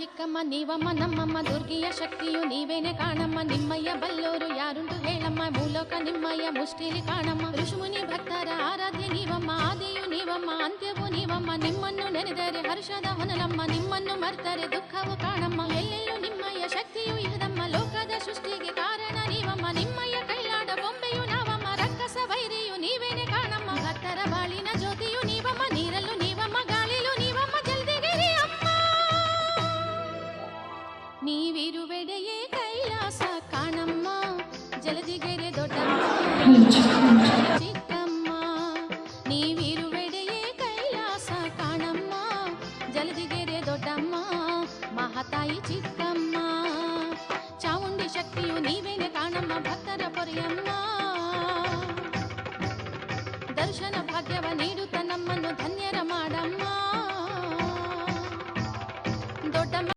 ಚಿಕ್ಕಮ್ಮ ನೀವಮ್ಮ ನಮ್ಮಮ್ಮ ದುರ್ಗಿಯ ಶಕ್ತಿಯು ನೀವೇನೆ ಕಾಣಮ್ಮ. ನಿಮ್ಮಯ್ಯ ಬಲ್ಲೋರು ಯಾರುಂಟು ಹೇಳಮ್ಮ, ಮೂಲಕ ನಿಮ್ಮಯ್ಯ ಮುಷ್ಟಿಲಿ ಕಾಣಮ್ಮ. ಋಷಿಮುನಿ ಭಕ್ತರ ಆರಾಧ್ಯ ನೀವಮ್ಮ, ಆದಿಯು ನೀವಮ್ಮ, ಅಂತ್ಯವು ನೀವಮ್ಮ. ನಿಮ್ಮನ್ನು ನೆನೆದರೆ ಹರ್ಷದ ಹೊನಲಮ್ಮ, ನಿಮ್ಮನ್ನು ಮರ್ತರೆ ದುಃಖವು ಕಾಣಮ್ಮ. ಎಲ್ಲೆಲ್ಲೂ ನಿಮ್ಮಯ್ಯ ಶಕ್ತಿಯು ಇಹದಮ್ಮ, ಲೋಕದ ಸೃಷ್ಟಿಗೆ ಕಾರಣ ನೀವಮ್ಮ. ನಿಮ್ಮಯ್ಯ ಕೈಲಾಡ ಬೊಂಬೆಯು ನಾವಮ್ಮ, ರಕ್ಕಸ ವೈರಿಯು ನೀವೇನೆ ಕಾಣಮ್ಮ. ಭಕ್ತರ ಬಾಳಿನ ಜ್ಯೋತಿಯು ನೀವಮ್ಮ, ನೀರಲ್ಲೂ ನೀವಮ್ಮ, ಗಾಳಿಲೂ ನೀವಮ್ಮ, ಜಲ್ದಿಗಿರಿ ಅಮ್ಮ. ನೀವಿರುವೆಡೆಯೇ ಕೈಲಾಸ ಕಾಣಮ್ಮ, ಜಲದಿಗೆರೆ ದೊಡ್ಡಮ್ಮ ಚಿಕ್ಕಮ್ಮ. ನೀವಿರುವೆಡೆಯೇ ಕೈಲಾಸ ಕಾಣಮ್ಮ, ಜಲದಿಗೆರೆ ದೊಡ್ಡಮ್ಮ, ಮಹಾತಾಯಿ ಚಿಕ್ಕಮ್ಮ. ಚಾಮುಂಡಿ ಶಕ್ತಿಯು ನೀವೇನೆ ಕಾಣಮ್ಮ, ಭಕ್ತರ ಪೊರೆಯಮ್ಮ. ದರ್ಶನ ಭಾಗ್ಯವ ನೀಡುತ್ತ ನಮ್ಮನ್ನು ಧನ್ಯರ ಮಾಡಮ್ಮ.